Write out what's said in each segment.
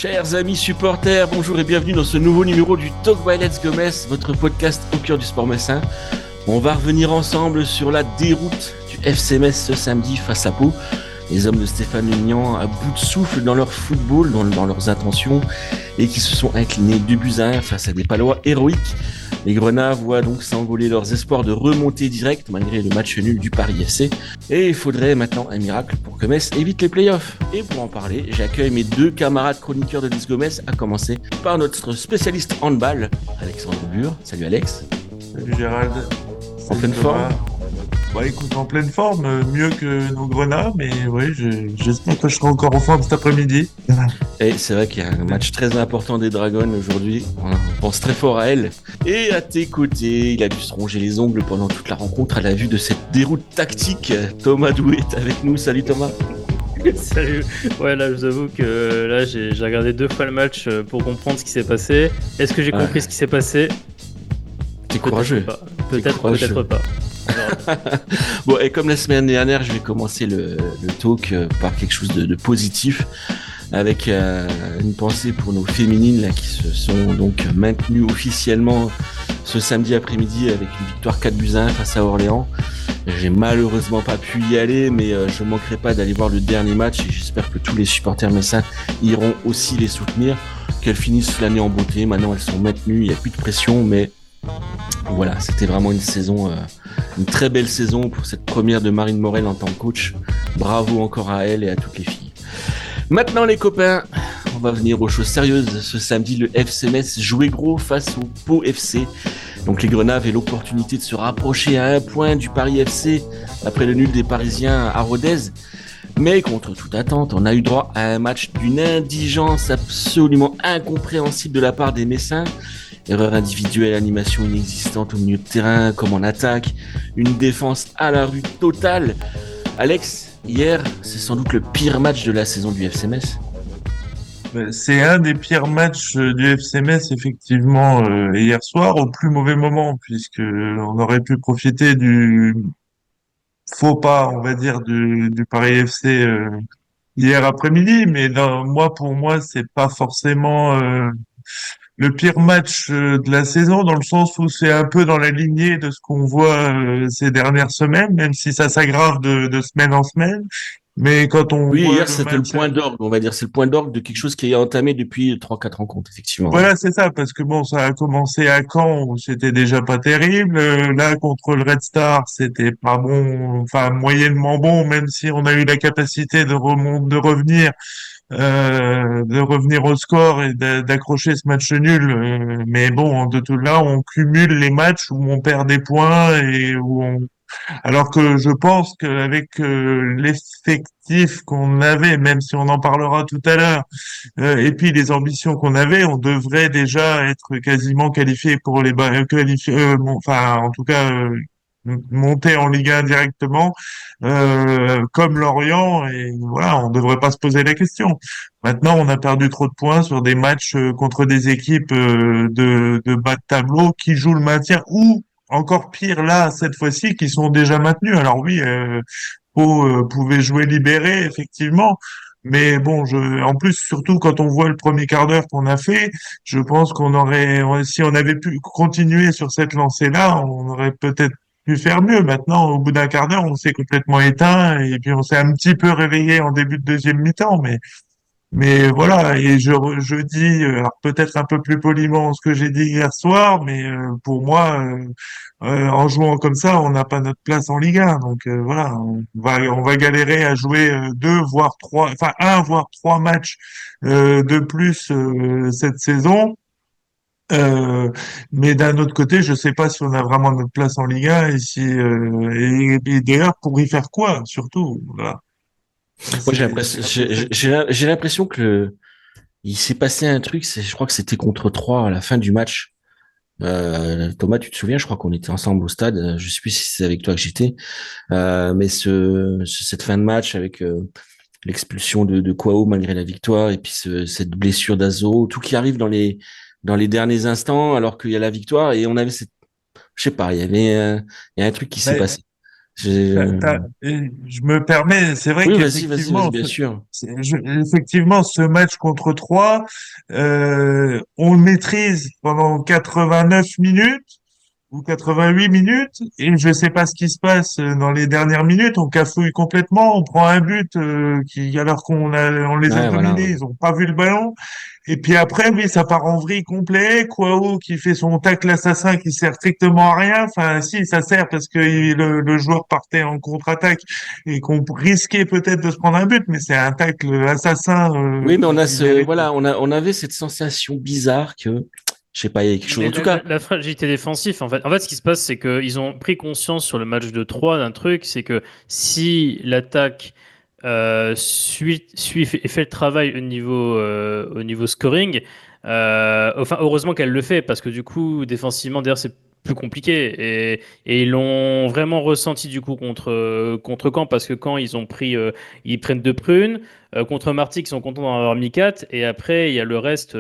Chers amis supporters, bonjour et bienvenue dans ce nouveau numéro du Talk by Let's Go Metz, votre podcast au cœur du sport messin. On va revenir ensemble sur la déroute du FC Metz ce samedi face à Pau. Les hommes de Stéphane Maignan à bout de souffle dans leur football, dans leurs intentions, et qui se sont inclinés 2-1 face à des Palois héroïques. Les Grenats voient donc s'envoler leurs espoirs de remontée directe malgré le match nul du Paris FC. Et il faudrait maintenant un miracle pour que Metz évite les playoffs. Et pour en parler, j'accueille mes deux camarades chroniqueurs de Let's Go Metz, à commencer par notre spécialiste handball, Alexandre Bure. Salut Alex. Salut Gérald. En pleine forme. Bah écoute, en pleine forme, mieux que nos Grenats, mais oui, j'espère que je serai encore en forme cet après-midi. Et c'est vrai qu'il y a un match très important des Dragons aujourd'hui. On pense très fort à elle. Et à tes côtés, il a dû se ronger les ongles pendant toute la rencontre à la vue de cette déroute tactique. Thomas Doué est avec nous. Salut Thomas. Salut. Ouais, là, je vous avoue que là, j'ai regardé 2 fois le match pour comprendre ce qui s'est passé. Est-ce que j'ai compris ce qui s'est passé? T'es courageux. Peut-être pas. Bon, et comme la semaine dernière, je vais commencer le talk par quelque chose de positif, avec une pensée pour nos féminines là, qui se sont donc maintenues officiellement ce samedi après-midi avec une victoire 4-1 face à Orléans. J'ai malheureusement pas pu y aller, mais je manquerai pas d'aller voir le dernier match et j'espère que tous les supporters messins iront aussi les soutenir, qu'elles finissent l'année en beauté. Maintenant, elles sont maintenues, il n'y a plus de pression, mais voilà, c'était vraiment une saison, une très belle saison pour cette première de Marine Morel en tant que coach. Bravo encore à elle et à toutes les filles. Maintenant les copains, on va venir aux choses sérieuses. Ce samedi, le FC Metz jouait gros face au Pau FC. Donc les Grenats avaient l'opportunité de se rapprocher à 1 point du Paris FC après le nul des Parisiens à Rodez. Mais contre toute attente, on a eu droit à un match d'une indigence absolument incompréhensible de la part des Messins. Erreur individuelle, animation inexistante au milieu de terrain comme en attaque, une défense à la rue totale. Alex, hier, c'est sans doute le pire match de la saison du FC Metz. C'est un des pires matchs du FC Metz, effectivement, hier soir, au plus mauvais moment, puisque on aurait pu profiter du faux pas, on va dire, du Paris FC hier après-midi, mais pour moi, c'est pas forcément le pire match de la saison, dans le sens où c'est un peu dans la lignée de ce qu'on voit ces dernières semaines, même si ça s'aggrave de semaine en semaine. Mais quand on Oui, voit hier, le c'était le match, point d'orgue, on va dire. C'est le point d'orgue de quelque chose qui est entamé depuis 3-4 rencontres, effectivement. voilà, c'est ça, parce que bon, ça a commencé à Caen, où c'était déjà pas terrible. Là, contre le Red Star, c'était pas bon, enfin moyennement bon, même si on a eu la capacité de revenir au score et d'accrocher ce match nul. Mais bon, de tout là, on cumule les matchs où on perd des points et alors que je pense qu'avec l'effectif qu'on avait, même si on en parlera tout à l'heure, et puis les ambitions qu'on avait, on devrait déjà être quasiment qualifié pour enfin en tout cas monter en Ligue 1 directement, comme Lorient, et voilà, on devrait pas se poser la question. Maintenant, on a perdu trop de points sur des matchs contre des équipes de bas de tableau qui jouent le maintien ou encore pire là, cette fois-ci, qui sont déjà maintenus. Alors oui, Pau pouvait jouer libéré, effectivement. Mais bon, en plus, surtout quand on voit le premier quart d'heure qu'on a fait, je pense si on avait pu continuer sur cette lancée-là, on aurait peut-être pu faire mieux. Maintenant, au bout d'un quart d'heure, on s'est complètement éteint et puis on s'est un petit peu réveillé en début de deuxième mi-temps, mais voilà, et je dis, alors peut-être un peu plus poliment ce que j'ai dit hier soir, mais pour moi, en jouant comme ça, on n'a pas notre place en Ligue 1. Donc voilà, on va galérer à jouer deux, voire trois, enfin un, voire trois matchs de plus cette saison. Euh, mais d'un autre côté, je sais pas si on a vraiment notre place en Ligue 1 et d'ailleurs pour y faire quoi, surtout. Voilà. Moi, C'est j'ai l'impression que il s'est passé un truc, je crois que c'était contre 3 à la fin du match. Thomas, tu te souviens, je crois qu'on était ensemble au stade. Je sais plus si c'est avec toi que j'étais, mais cette fin de match avec l'expulsion de Kouao malgré la victoire et puis cette blessure d'Azo, tout qui arrive dans les derniers instants alors qu'il y a la victoire et on avait je sais pas, il y a un truc qui s'est passé. Je me permets, c'est vrai Oui, vas-y, qu'effectivement, bien sûr. effectivement, ce match contre 3, on le maîtrise pendant 89 minutes ou 88 minutes, et je sais pas ce qui se passe dans les dernières minutes. On cafouille complètement, on prend un but alors on les a Ouais, voilà. dominés, ils ont pas vu le ballon. Et puis après, oui, ça part en vrille complet. Kwao qui fait son tacle assassin qui sert strictement à rien. Enfin, si, ça sert parce que le joueur partait en contre-attaque et qu'on risquait peut-être de se prendre un but, mais c'est un tacle assassin Oui, mais on a qui mérite. on avait cette sensation bizarre que, je sais pas, il y a quelque Non, chose. mais En tout cas, la fragilité défensive, en fait, ce qui se passe, c'est qu'ils ont pris conscience sur le match de 3 d'un truc, c'est que si l'attaque suit et fait le travail au niveau scoring, enfin, heureusement qu'elle le fait, parce que du coup, défensivement, d'ailleurs, c'est plus compliqué. Et ils l'ont vraiment ressenti du coup contre Caen, parce que Caen, ils prennent 2 prunes. Contre Martigues, ils sont contents d'en avoir mis 4. Et après, il y a le reste.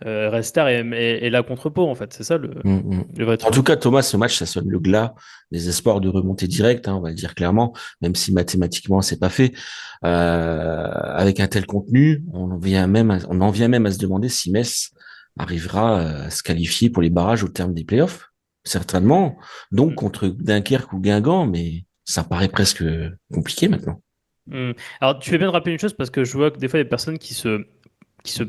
Restar est là contre Pau, en fait. C'est ça mm, mm. le vrai En truc. tout cas, Thomas, ce match, ça sonne le glas des espoirs de remonter direct, hein, on va le dire clairement, même si mathématiquement c'est pas fait. Avec un tel contenu, on en vient même à se demander si Metz arrivera à se qualifier pour les barrages au terme des playoffs. Certainement, donc Mm. contre Dunkerque ou Guingamp, mais ça paraît presque compliqué maintenant. Mm. Alors, tu fais bien de rappeler une chose parce que je vois que des fois, il y a des personnes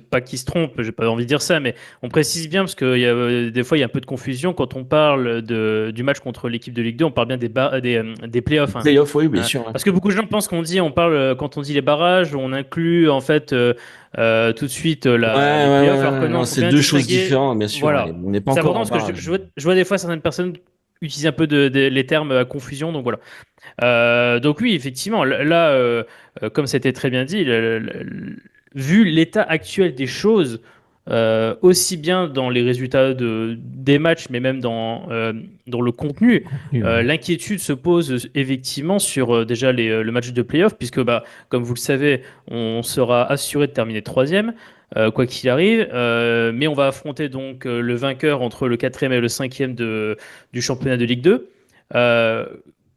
pas qui se trompent, j'ai pas envie de dire ça, mais on précise bien parce que des fois, il y a un peu de confusion quand on parle du match contre l'équipe de Ligue 2, on parle bien des playoffs, hein. Playoffs, oui, bien sûr, hein. Parce que beaucoup de gens pensent quand on dit les barrages, on inclut en fait tout de suite les playoffs, alors que non, Non, il faut c'est bien deux choses distinguer. différentes, bien sûr. Voilà. On n'est pas C'est encore important en parce que barrage. je vois des fois certaines personnes utiliser un peu les termes à confusion, donc voilà. Donc oui, effectivement, là, comme c'était très bien dit, vu l'état actuel des choses, aussi bien dans les résultats des matchs, mais même dans le contenu, Contenu, ouais. l'inquiétude se pose effectivement sur déjà le match de playoff, puisque bah, comme vous le savez, on sera assuré de terminer troisième. Quoi qu'il arrive, mais on va affronter donc le vainqueur entre le quatrième et le cinquième du championnat de Ligue 2. Euh,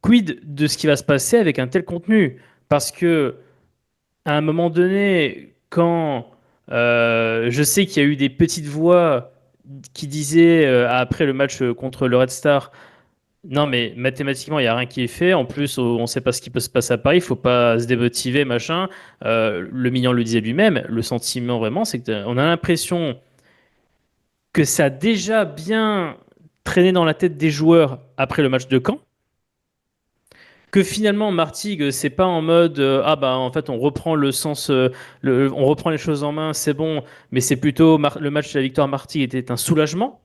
Quid de ce qui va se passer avec un tel contenu? Parce que à un moment donné, quand je sais qu'il y a eu des petites voix qui disaient après le match contre le Red Star, non mais mathématiquement il n'y a rien qui est fait. En plus, on ne sait pas ce qui peut se passer à Paris. Il faut pas se démotiver, machin. Le Mignon le disait lui-même. Le sentiment vraiment, c'est qu'on a l'impression que ça a déjà bien traîné dans la tête des joueurs après le match de Caen, que finalement Martigues c'est pas en mode ah bah en fait on reprend le sens on reprend les choses en main, c'est bon, mais c'est plutôt le match de la victoire Martigues était un soulagement.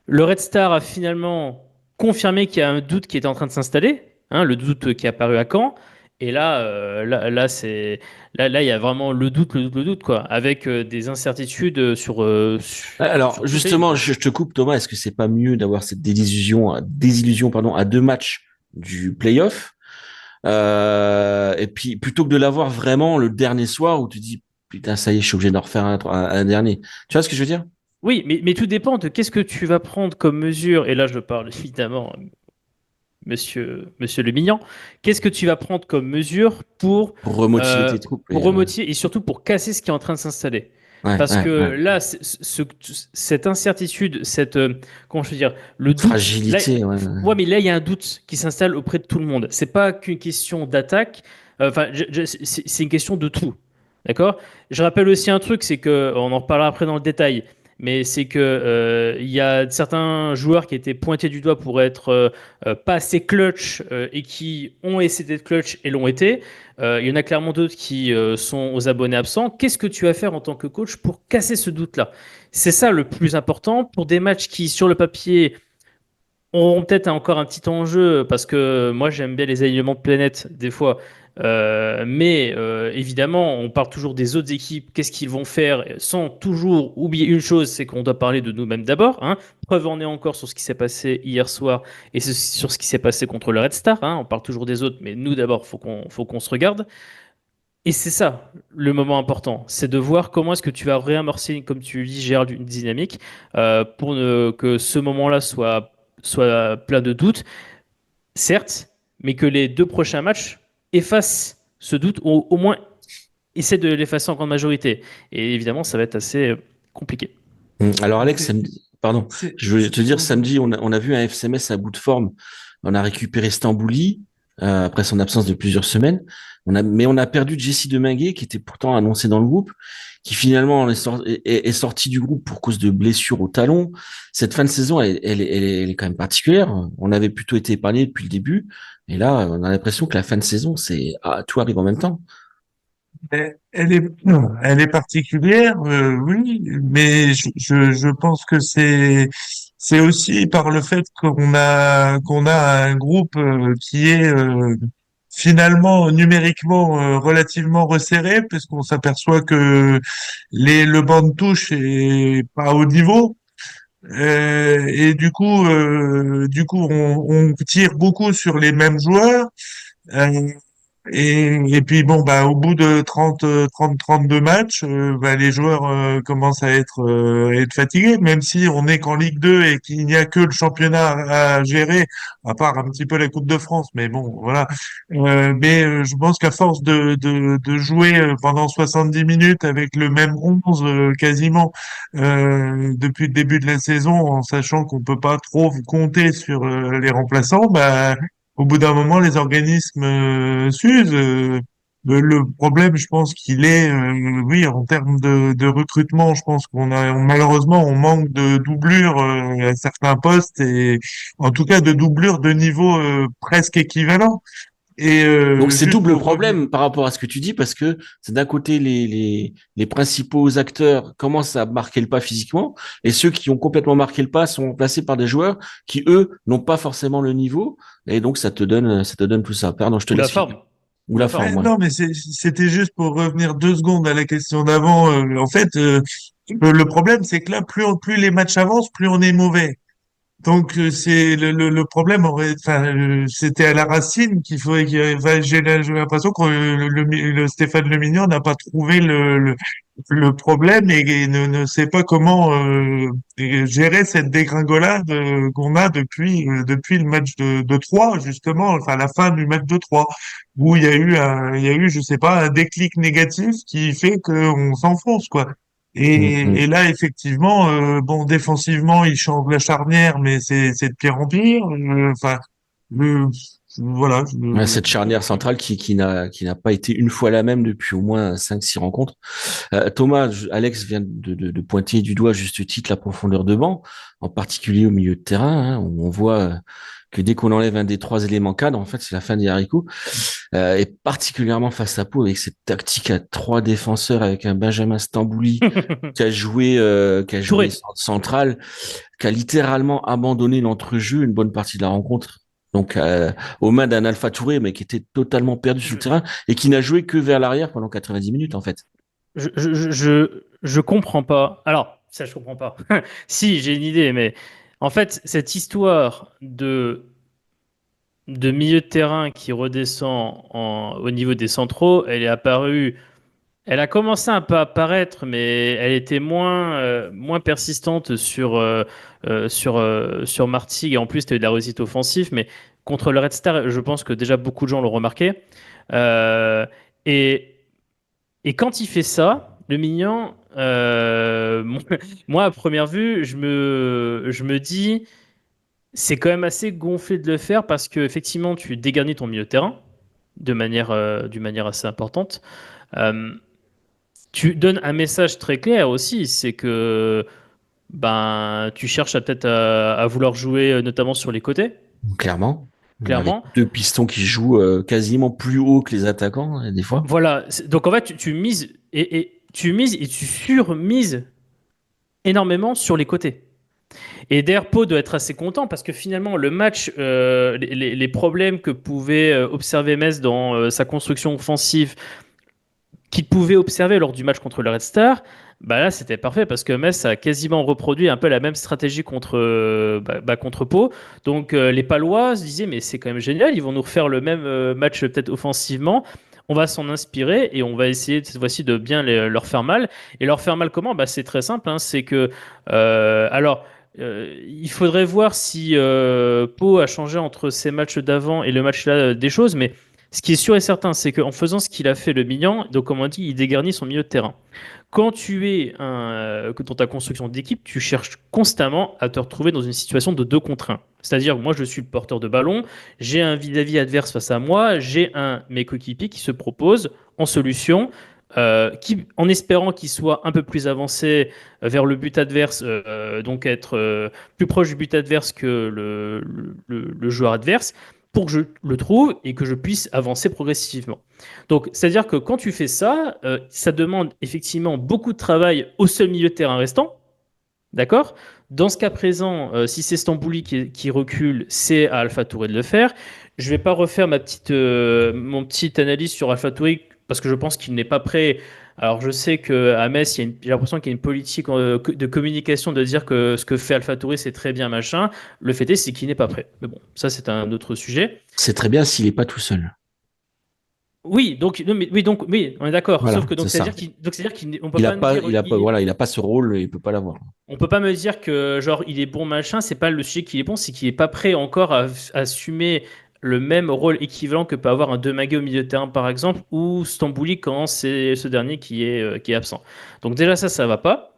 Le Red Star a finalement confirmé qu'il y a un doute qui était en train de s'installer, hein, le doute qui est apparu à Caen. Et là, il y a vraiment le doute, quoi, avec des incertitudes Alors, sur toutes les lignes, justement, quoi. je te coupe, Thomas. Est-ce que c'est pas mieux d'avoir cette désillusion, pardon, à 2 matchs du playoff, et puis plutôt que de l'avoir vraiment le dernier soir où tu dis, putain, ça y est, je suis obligé d'en refaire un dernier. Tu vois ce que je veux dire? Oui, mais tout dépend de qu'est-ce que tu vas prendre comme mesure. Et là, je parle évidemment Monsieur Le Mignan, qu'est-ce que tu vas prendre comme mesure Pour remotiver euh, tes troupes. pour remotiver et surtout pour casser ce qui est en train de s'installer? Ouais, Parce ouais, que ouais. là, cette incertitude, comment je veux dire, le doute, là, Fragilité, ouais. ouais, mais là, il y a un doute qui s'installe auprès de tout le monde. C'est pas qu'une question d'attaque, enfin, c'est une question de tout. D'accord? Je rappelle aussi un truc, c'est que, on en reparlera après dans le détail, mais c'est que il y a certains joueurs qui étaient pointés du doigt pour être pas assez clutch et qui ont essayé d'être clutch et l'ont été. Il y en a clairement d'autres qui sont aux abonnés absents. Qu'est-ce que tu vas faire en tant que coach pour casser ce doute-là? C'est ça le plus important pour des matchs qui, sur le papier, auront peut-être encore un petit enjeu parce que moi j'aime bien les alignements de planète des fois. Mais évidemment, on parle toujours des autres équipes, qu'est-ce qu'ils vont faire, sans toujours oublier une chose, c'est qu'on doit parler de nous-mêmes d'abord, hein. Preuve en est encore sur ce qui s'est passé hier soir et sur ce qui s'est passé contre le Red Star, hein. On parle toujours des autres, mais nous d'abord, faut qu'on se regarde. Et c'est ça le moment important, c'est de voir comment est-ce que tu vas réamorcer, comme tu le dis, Gérald, une dynamique que ce moment-là soit plein de doutes. certes, mais que les 2 prochains matchs effacent ce doute, ou au moins essaient de l'effacer en grande majorité. Et évidemment, ça va être assez compliqué. Alors Alex, C'est, pardon, c'est, je veux te dire, samedi, on a vu un FCMS à bout de forme. On a récupéré Stambouli après son absence de plusieurs semaines. Mais on a perdu Jesse Deminguet, qui était pourtant annoncé dans le groupe, qui finalement est sorti du groupe pour cause de blessures au talon. Cette fin de saison, elle est quand même particulière. On avait plutôt été épargné depuis le début, et là, on a l'impression que la fin de saison, tout arrive en même temps. elle est particulière, oui, mais je pense que c'est aussi par le fait qu'on a un groupe qui est finalement numériquement relativement resserré, puisqu'on s'aperçoit que le banc de touche est pas au niveau. Et du coup, on tire beaucoup sur les mêmes joueurs. Euh, et puis bon, bah, au bout de 32 matchs, bah, les joueurs commencent à être fatigués, même si on n'est qu'en Ligue 2 et qu'il n'y a que le championnat à gérer, à part un petit peu la Coupe de France. Mais bon, voilà. Je pense qu'à force de jouer pendant 70 minutes avec le même 11 quasiment depuis le début de la saison, en sachant qu'on peut pas trop compter sur les remplaçants, bah au bout d'un moment, les organismes s'usent. Le problème, je pense qu'il est, oui, en termes de recrutement, je pense malheureusement, on manque de doublure à certains postes et en tout cas de doublure de niveau presque équivalent. Et Donc c'est juste double pour revenir. problème par rapport à ce que tu dis parce que c'est d'un côté les principaux acteurs commencent à marquer le pas physiquement et ceux qui ont complètement marqué le pas sont remplacés par des joueurs qui eux n'ont pas forcément le niveau et donc ça te donne tout ça. Pardon, je te Ou la laisse finir. forme. Ou Ou la la forme. forme, ouais. Non, mais c'était juste pour revenir 2 secondes à la question d'avant. En fait, le problème, c'est que là, plus les matchs avancent, plus on est mauvais. Donc c'est le problème c'était à la racine qu'il faut enfin, j'ai l'impression que le Stéphane Le Mignon n'a pas trouvé le problème et ne sait pas comment gérer cette dégringolade qu'on a depuis le match de 3 justement, enfin la fin du match de 3 où il y a eu je sais pas un déclic négatif qui fait qu'on s'enfonce quoi. Mm, mm. Et là, effectivement, bon, défensivement, il change la charnière, mais c'est de pire en pire. Enfin, le- voilà. Ouais, cette charnière centrale qui n'a pas été une fois la même depuis au moins 5, 6 rencontres. Thomas, Alex vient de pointer du doigt à juste titre la profondeur de banc, en particulier au milieu de terrain, hein, où on voit que dès qu'on enlève un des 3 éléments cadres, en fait, c'est la fin des haricots. Et particulièrement face à Pau, avec cette tactique à 3 défenseurs, avec un Benjamin Stambouli qui a joué Touré. central, qui a littéralement abandonné l'entrejeu une bonne partie de la rencontre. Donc, aux mains d'un Alpha Touré, mais qui était totalement perdu sur le terrain et qui n'a joué que vers l'arrière pendant 90 minutes, en fait. Je comprends pas. Alors, ça, je comprends pas. Si, j'ai une idée, mais en fait, cette histoire de milieu de terrain qui redescend au niveau des centraux, elle est apparue. Elle a commencé un peu à apparaître, mais elle était moins persistante sur Martigues. Et en plus, tu as eu de la réussite offensive, mais contre le Red Star, je pense que déjà beaucoup de gens l'ont remarqué. Euh, et Et quand il fait ça, le mignon, moi, à première vue, je me dis, c'est quand même assez gonflé de le faire parce que effectivement, tu dégarnis ton milieu de terrain d'une manière assez importante. Euh, Tu donnes un message très clair aussi, c'est que ben, tu cherches peut-être à vouloir jouer notamment sur les côtés, Clairement. Avec clairement. 2 pistons qui jouent quasiment plus haut que les attaquants, des fois. Voilà. Donc en fait, tu mises et tu surmises énormément sur les côtés. Et d'ailleurs, Pau doit être assez content parce que finalement, le match, les problèmes que pouvait observer Metz dans sa construction offensive, qu'il pouvait observer lors du match contre le Red Star, bah là, c'était parfait parce que Metz a quasiment reproduit un peu la même stratégie contre Pau. Donc, les Palois se disaient, mais c'est quand même génial, ils vont nous refaire le même match peut-être offensivement. On va s'en inspirer et on va essayer cette fois-ci de bien leur faire mal. Et leur faire mal comment? Bah, c'est très simple, hein, c'est que alors il faudrait voir si Pau a changé entre ces matchs d'avant et le match là des choses, mais ce qui est sûr et certain, c'est qu'en faisant ce qu'il a fait le Mignan, donc comme on dit, il dégarnit son milieu de terrain. Quand tu es dans ta construction d'équipe, tu cherches constamment à te retrouver dans une situation de 2 contre 1. C'est-à-dire, moi, je suis le porteur de ballon, j'ai un vis-à-vis adverse face à moi, j'ai un mes coéquipiers qui se propose en solution, en espérant qu'il soit un peu plus avancé vers le but adverse, donc être plus proche du but adverse que le joueur adverse, pour que je le trouve et que je puisse avancer progressivement. Donc, c'est-à-dire que quand tu fais ça, ça demande effectivement beaucoup de travail au seul milieu de terrain restant. D'accord. Dans ce cas présent, si c'est Stambouli qui recule, c'est à Alpha Touré de le faire. Je ne vais pas refaire mon petite analyse sur Alpha Touré parce que je pense qu'il n'est pas prêt. Alors, je sais qu'à Metz, j'ai l'impression qu'il y a une politique de communication de dire que ce que fait Alpha Touré, c'est très bien, machin. Le fait est, c'est qu'il n'est pas prêt. Mais bon, ça, c'est un autre sujet. C'est très bien s'il est pas tout seul. Oui, donc, non, mais, oui, donc, oui, on est d'accord. Voilà, Sauf que donc, c'est ça. c'est-à-dire qu'on peut Il a pas me pas, dire, voilà, il a pas ce rôle, il peut pas l'avoir. on peut pas me dire que genre il est bon machin. C'est pas le sujet qu'il est bon, c'est qu'il est pas prêt encore à assumer le même rôle équivalent que peut avoir un Demague au milieu de terrain par exemple ou Stambouli quand c'est ce dernier qui est absent. Donc déjà ça va pas.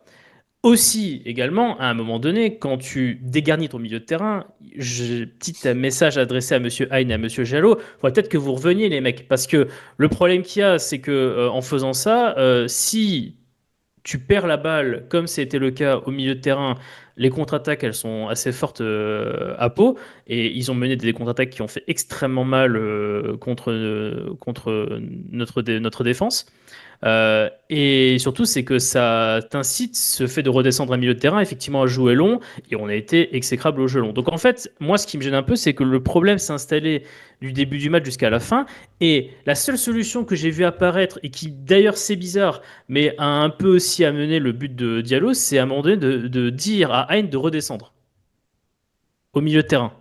Aussi, également, à un moment donné, quand tu dégarnis ton milieu de terrain, petit message adressé à Monsieur Hein et à Monsieur Jalot, il faudrait peut-être que vous reveniez, les mecs, parce que le problème qu'il y a, c'est que en faisant ça, si tu perds la balle, comme c'était le cas au milieu de terrain, les contre-attaques, elles sont assez fortes à Pau, et ils ont mené des contre-attaques qui ont fait extrêmement mal contre notre défense. Et surtout, c'est que ça t'incite, ce fait de redescendre un milieu de terrain, effectivement, à jouer long, et on a été exécrable au jeu long. Donc en fait, moi, ce qui me gêne un peu, c'est que le problème s'est installé du début du match jusqu'à la fin, et la seule solution que j'ai vue apparaître, et qui d'ailleurs c'est bizarre, mais a un peu aussi amené le but de Diallo, c'est à un moment donné de dire à Hein de redescendre au milieu de terrain.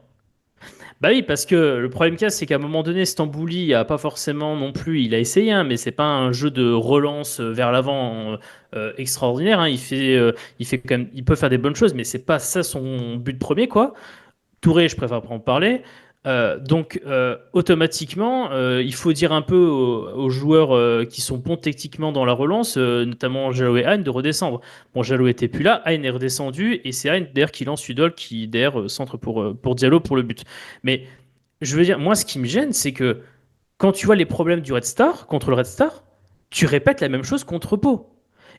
Bah oui, parce que le problème qu'il y a, c'est qu'à un moment donné, Stambouli a pas forcément non plus, il a essayé, hein, mais c'est pas un jeu de relance vers l'avant extraordinaire. Hein. Il fait quand même, il peut faire des bonnes choses, mais c'est pas ça son but premier, quoi. Touré, je préfère pas en parler. Donc, automatiquement, il faut dire un peu aux joueurs qui sont bons techniquement dans la relance, notamment Jalou et Hein, de redescendre. Bon, Jalou était plus là, Hein est redescendu, et c'est Hein d'ailleurs qui lance Udol, qui d'ailleurs centre pour Diallo pour le but. Mais je veux dire, moi, ce qui me gêne, c'est que quand tu vois les problèmes du Red Star contre le Red Star, tu répètes la même chose contre Pau.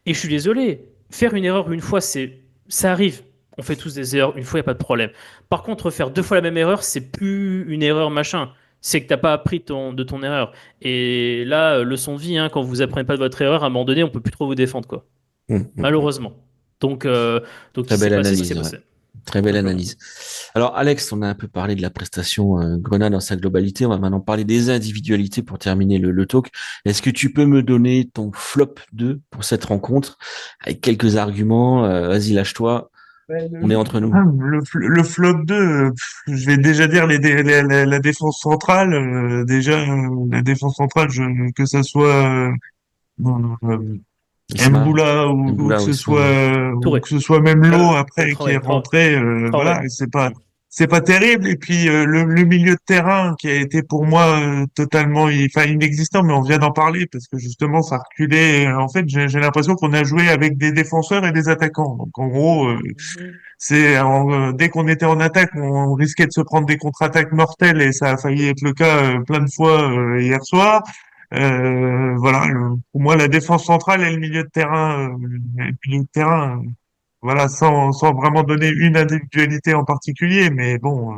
Et je suis désolé, faire une erreur une fois, ça arrive. On fait tous des erreurs, une fois, il n'y a pas de problème. Par contre, faire 2 fois la même erreur, c'est plus une erreur machin. C'est que tu n'as pas appris de ton erreur. Et là, leçon de vie, hein, quand vous apprenez pas de votre erreur, à un moment donné, on peut plus trop vous défendre, quoi. Hum. Malheureusement. Donc Très il s'est belle passé ce qui s'est analyse, ouais. passé. Très belle Simplement. analyse. Alors, Alex, on a un peu parlé de la prestation Grenade dans sa globalité. On va maintenant parler des individualités pour terminer le talk. Est-ce que tu peux me donner ton flop 2 pour cette rencontre avec quelques arguments? Vas-y, lâche-toi. Ouais, On est entre nous. le flop 2, je vais déjà dire la défense centrale. Déjà, la défense centrale, que ça soit Isma, Ou Mboula ou Isma, ouais. Touré. que ce soit même l'eau après qui est Traoré. rentré, Traoré. voilà, et c'est pas terrible. Et puis le milieu de terrain qui a été pour moi totalement enfin inexistant, mais on vient d'en parler parce que justement ça reculait. En fait, j'ai l'impression qu'on a joué avec des défenseurs et des attaquants. Donc en gros, dès qu'on était en attaque, on risquait de se prendre des contre-attaques mortelles et ça a failli être le cas plein de fois hier soir. Voilà, pour moi, la défense centrale et le milieu de terrain, voilà, sans vraiment donner une individualité en particulier, mais bon,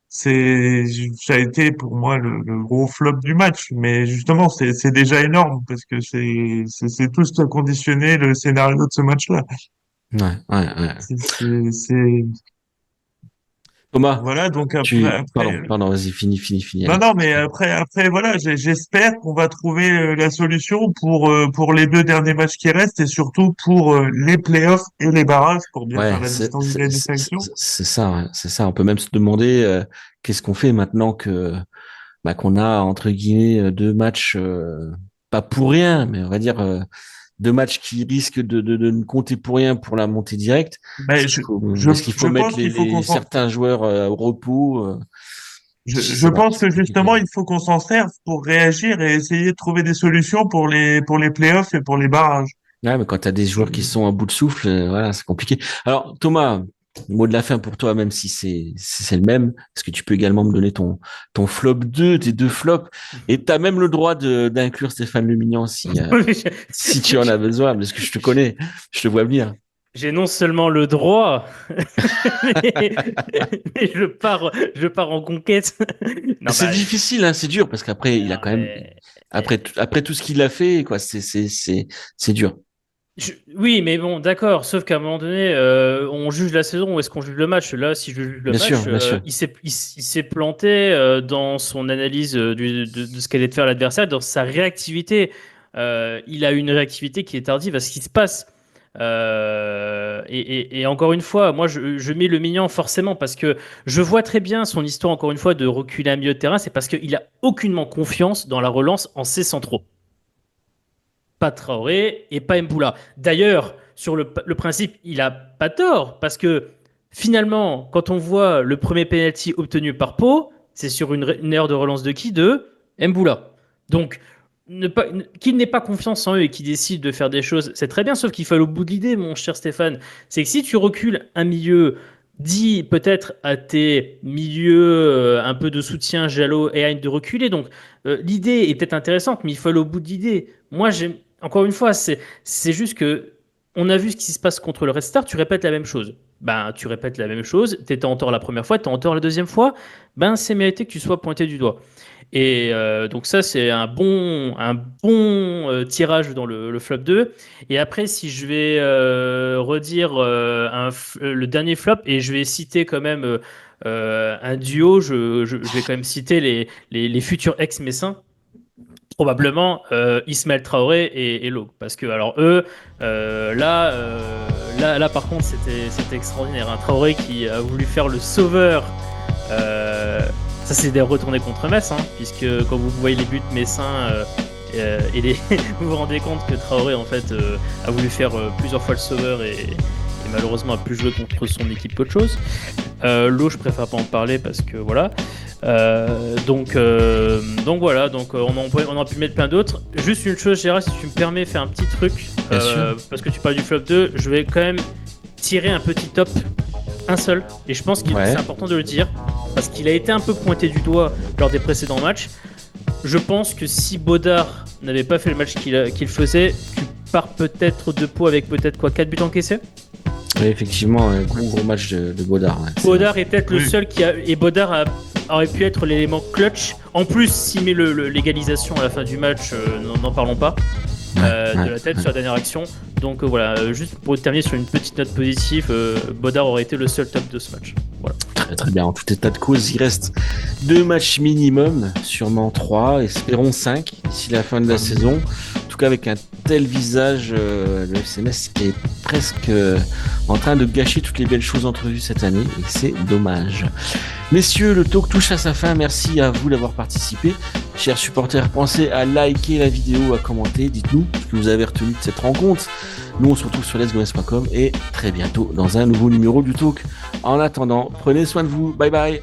ça a été pour moi le gros flop du match. Mais justement, c'est déjà énorme parce que c'est tout ce qui a conditionné le scénario de ce match-là. Ouais, ouais, ouais. C'est Thomas, voilà, donc pardon, après. pardon, vas-y, fini, Non, Alex. non, mais après, voilà, j'espère qu'on va trouver la solution pour les 2 derniers matchs qui restent et surtout pour les playoffs et les barrages pour bien Ouais, faire la distance de la distinction. c'est ça, ouais, c'est ça. On peut même se demander qu'est-ce qu'on fait maintenant que qu'on a entre guillemets 2 matchs pas pour rien, mais on va dire de matchs qui risquent de ne compter pour rien pour la montée directe. Mais Est-ce qu'il faut mettre pense qu'il faut qu'on certains joueurs au repos je pense que justement, il faut qu'on s'en serve pour réagir et essayer de trouver des solutions pour les playoffs et pour les barrages. Ouais, mais quand tu as des joueurs qui sont à bout de souffle, voilà, c'est compliqué. Alors, Thomas, mot de la fin pour toi, même si c'est le même, est-ce que tu peux également me donner ton flop 2, tes deux flops, et tu as même le droit d'inclure Stéphane Lumignan si tu en as besoin, parce que je te connais, je te vois venir. J'ai non seulement le droit, mais je pars en conquête. Non, C'est difficile, hein, c'est dur, parce qu'après, il a quand même, après tout ce qu'il a fait, quoi, c'est dur. Oui, mais bon, d'accord. Sauf qu'à un moment donné, on juge la saison ou est-ce qu'on juge le match? Là, si je juge le Bien match, sûr. il s'est planté dans son analyse de ce qu'allait de faire l'adversaire, dans sa réactivité. Il a une réactivité qui est tardive à ce qui se passe. Et encore une fois, moi, je mets le Mignan forcément parce que je vois très bien son histoire, encore une fois, de reculer à milieu de terrain. C'est parce qu'il a aucunement confiance dans la relance en ses centraux. Pas Traoré et pas Mboula. D'ailleurs, sur le principe, il a pas tort parce que finalement, quand on voit le premier penalty obtenu par Pau, c'est sur une erreur de relance de qui? De Mboula. Donc, qu'il n'ait pas confiance en eux et qu'il décide de faire des choses, c'est très bien, sauf qu'il faut aller au bout de l'idée, mon cher Stéphane. C'est que si tu recules un milieu, dis peut-être à tes milieux un peu de soutien, Jalot et Hein de reculer. Donc, l'idée est peut-être intéressante, mais il faut aller au bout de l'idée. Moi, encore une fois, c'est juste que on a vu ce qui se passe contre le Red Star, tu répètes la même chose. Ben, tu répètes la même chose, t'étais en tort la première fois, t'es en tort la deuxième fois, ben c'est mérité que tu sois pointé du doigt. Et donc ça, c'est un bon tirage dans le flop 2. Et après, si je vais redire le dernier flop, et je vais citer quand même un duo, je vais quand même citer les futurs ex-Messins. Probablement Ismaël Traoré et Lo. Parce que, alors, eux, là, par contre, c'était extraordinaire. Un Traoré qui a voulu faire le sauveur. Ça, c'est des retournés contre Metz, hein, puisque quand vous voyez les buts messins, vous vous rendez compte que Traoré, en fait, a voulu faire plusieurs fois le sauveur et malheureusement a plus joué contre son équipe qu'autre chose. Lo, je préfère pas en parler parce que voilà. Donc voilà, on a pu mettre plein d'autres. Juste une chose, Gérard, si tu me permets, faire un petit truc, parce que tu parles du flop 2, je vais quand même tirer un petit top, un seul, et je pense que c'est important de le dire, parce qu'il a été un peu pointé du doigt lors des précédents matchs. Je pense que si Baudard n'avait pas fait le match qu'il faisait, tu pars peut-être de Pau avec peut-être 4 buts encaissés. Oui, effectivement, un gros match de Baudard. Ouais, Baudard est peut-être le seul et Baudard aurait pu être l'élément clutch. En plus, s'il met l'égalisation à la fin du match, n'en parlons pas. De la tête sur la dernière action. Donc voilà, juste pour terminer sur une petite note positive, Baudard aurait été le seul top de ce match. Voilà. Très très bien, en tout état de cause, il reste 2 matchs minimum, sûrement 3, espérons 5 d'ici la fin de la saison. En tout cas, avec un tel visage, le FC Metz est presque en train de gâcher toutes les belles choses entrevues cette année, et c'est dommage. Messieurs, le talk touche à sa fin, merci à vous d'avoir participé. Chers supporters, pensez à liker la vidéo, à commenter, dites-nous ce que vous avez retenu de cette rencontre. Nous, on se retrouve sur lesgomes.com et très bientôt dans un nouveau numéro du talk. En attendant, prenez soin de vous, bye bye.